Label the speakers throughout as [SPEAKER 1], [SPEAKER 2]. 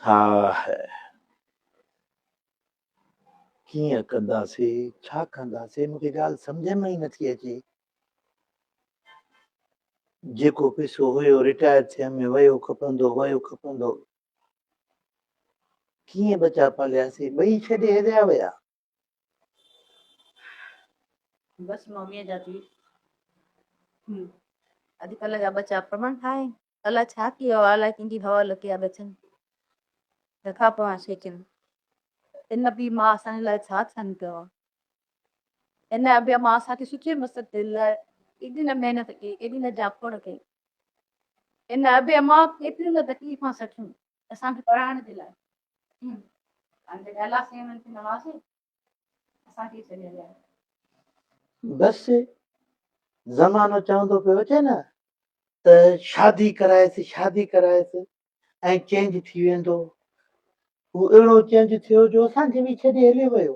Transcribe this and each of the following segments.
[SPEAKER 1] हाँ है कीअं कंदासीं छा कंदासीं मूंखे ॻाल्हि सम्झ में ई नथी अचे जेको पैसो हुयो रिटायर थियण में वियो खपंदो कीअं बचा पालियासीं ॿई छॾे हेरिया विया
[SPEAKER 2] बस मम्मीअ जा थी अॼुकल्ह जा बच्चा प्रमाण ठाहे अलाए छा कयो आहे अलाए कंहिंजी हवा लॻी आहे बचनि तंहिंखां पोइ सोचियुमि इन बि मां असांजे लाइ छा थियनि कयो आहे इन अॻियां मां असांखे सुठे मस्तु लाइ एॾी न महिनत कई एॾी न जापड़ कई इन अॻियां मां केतिरियूं न तकलीफ़ूं सठियूं असांखे पढ़ाइण जे लाइ असांखे छॾे
[SPEAKER 1] बस ज़मानो चवंदो पियो अचे न त शादी करायसि ऐं चेंज थी वेंदो हू अहिड़ो चेंज थियो जो असांखे बि छॾे हली वियो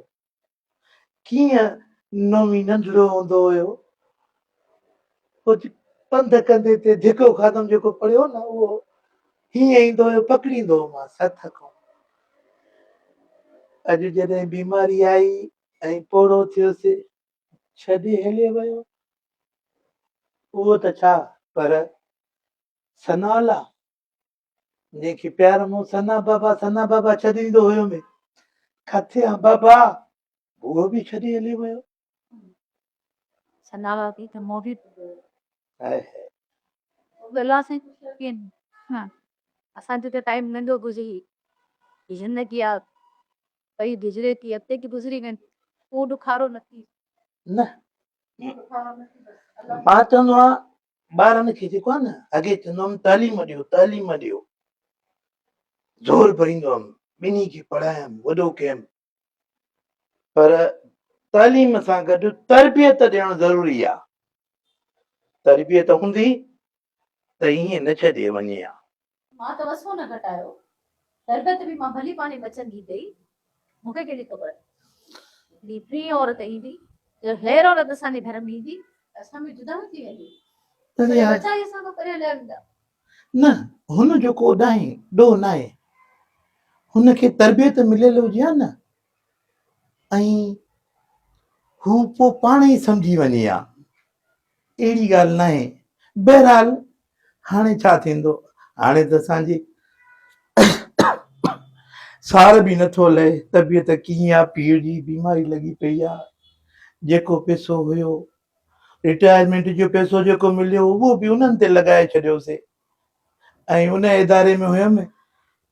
[SPEAKER 1] कीअं नवी नंढड़ो हूंदो हुयो कुझु पंध कंदे ते धिको खाधमि जेको पढ़ियो न उहो हीअं ईंदो हुयो पकड़ींदो हुयोमांसि हथ खां अॼु जॾहिं बीमारी आई ऐं पोड़ो थियोसि छॾे हली वियो उहो त छा पर सनाला जंहिंखे प्यार मूं सना बाबा छॾींदो हुयो में किथे आहे बाबा उहो बि छॾे हली वियो
[SPEAKER 2] सना बाबी त मोदी
[SPEAKER 1] हाय
[SPEAKER 2] असांजो त टाइम नंढो गुज़री ज़िंदगी आहे कई गुज़रे थी अॻिते की गुज़री वञे को ॾुखारो न थी
[SPEAKER 1] न मां चवंदो आहियां ॿारनि खे जेको आहे न अॻे चवंदो हुअमि तालीम ॾियो ज़ोर भरींदो हुअमि ॿिन्ही खे पढ़ायमि वॾो कयमि पर तालीम सां गॾु तरबियत ॾियणु ज़रूरी आहे तरबियत हूंदी त ईअं न छॾे वञे हा
[SPEAKER 2] मां त वसो न घटायो तरबियत बि मां भली पाणी बचंदी अथई मूंखे कहिड़ी ख़बर फ्री औरत ईंदी हेर औरत असांजे घर में ईंदी असां में जुदा थी वेंदी
[SPEAKER 1] न हुनजो को ॾोह न आहे हुनखे तरबियत मिलियल हुजे हा न ऐं हू पोइ पाण ई सम्झी वञे हा अहिड़ी ॻाल्हि न आहे बहरहाल हाणे छा थींदो हाणे त असांजी सार बि नथो लहे तबियत कीअं आहे पीउ जी बीमारी लॻी पई आहे जेको पैसो हुयो रिटायरमेंट जो पैसो जेको मिलियो उहो बि उन्हनि ते लॻाए छॾियोसीं ऐं उन इदारे में हुयमि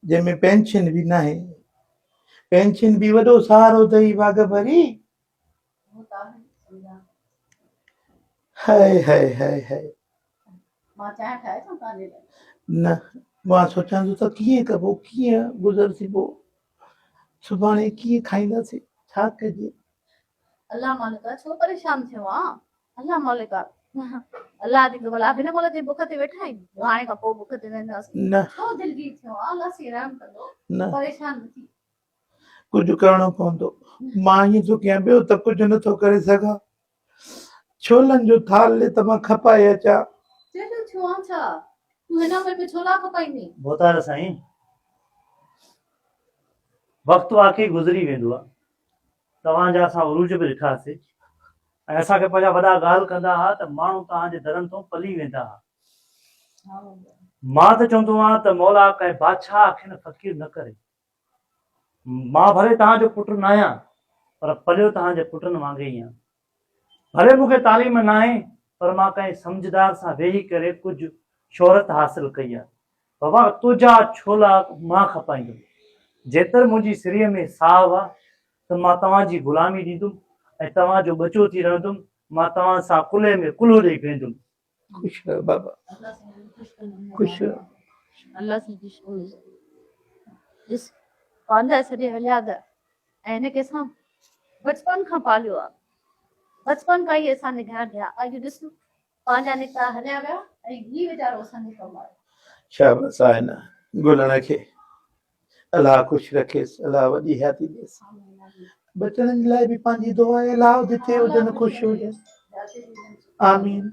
[SPEAKER 1] जंहिंमें पेंशन बि न आहे पेंशन बि वॾो सहारो अथई भाग भरी हाय हाय हाय हाय न मां सोचां थो त कीअं कबो कीअं गुज़रसिबो सुभाणे कीअं खाईंदासीं छा कजे
[SPEAKER 2] अल्लाह मालिक छो परेशान थियो आहे अल्लाह मालिक अल्लाह दी भला बिना मोल जे बुख ते वेठा आहियूं हाणे खां पोइ बुख ते वेंदासीं
[SPEAKER 1] न
[SPEAKER 2] छो दिलगीर थियो आहे अल्लाह सी रहम कंदो
[SPEAKER 1] न
[SPEAKER 2] परेशान न थी
[SPEAKER 1] कुझु करणो पवंदो मां ईअं थो कयां ॿियो त कुझु नथो करे सघां छोलनि जो थाल त मां खपाए अचां
[SPEAKER 2] छो छा तूं हिन उमिरि में छोला खपाईंदी
[SPEAKER 3] बोतार साईं वक़्तु वाकई गुज़री वेंदो आहे तव्हांजा असां उरूज बि ॾिठासीं ऐं असांखे पंहिंजा वॾा ॻाल्हि कंदा हुआ त माण्हू तव्हांजे दरनि तां पली वेंदा हुआ मां त चवंदो आहियां त मौला कंहिं बादशाह खे न फ़क़ीर न करे मां भले तव्हांजो पुटु न आहियां पर पलियो तव्हांजे पुटनि वांगुरु ई आहियां भले मूंखे तालीम न आहे पर मां कंहिं सम्झदार सां वेही करे कुझु शोहरत हासिल कई आहे बाबा तुंहिंजा छोला मां खपाईंदुमि जेतर मुंहिंजी सिरीअ में साहु आहे त मां तव्हांजी ग़ुलामी ॾींदुमि ऐं तव्हांजो बचो थी रहंदुमि मां तव्हां सां कुल्हे में कुल्हो ॾेई वेंदुमि
[SPEAKER 1] ख़ुशि रहो बाबा ख़ुशि रहो
[SPEAKER 2] अल्लाह से जिस पांजा सॼे हलिया त ऐं हिनखे असां बचपन खां पालियो आहे बचपन खां ई असांजे घर थिया अॼु ॾिस पंहिंजा निका हलिया विया ऐं हीउ वीचारो असांजे कमु आयो
[SPEAKER 1] शाबाश आहे न गुलण खे अलाह ख़ुशि रखेसि अलाह वॾी हयाती ॾेसि बचड़नि जे लाइ बि पंहिंजी दुआ आहे अलाह जिते हुजनि ख़ुशि हुजनि आमीन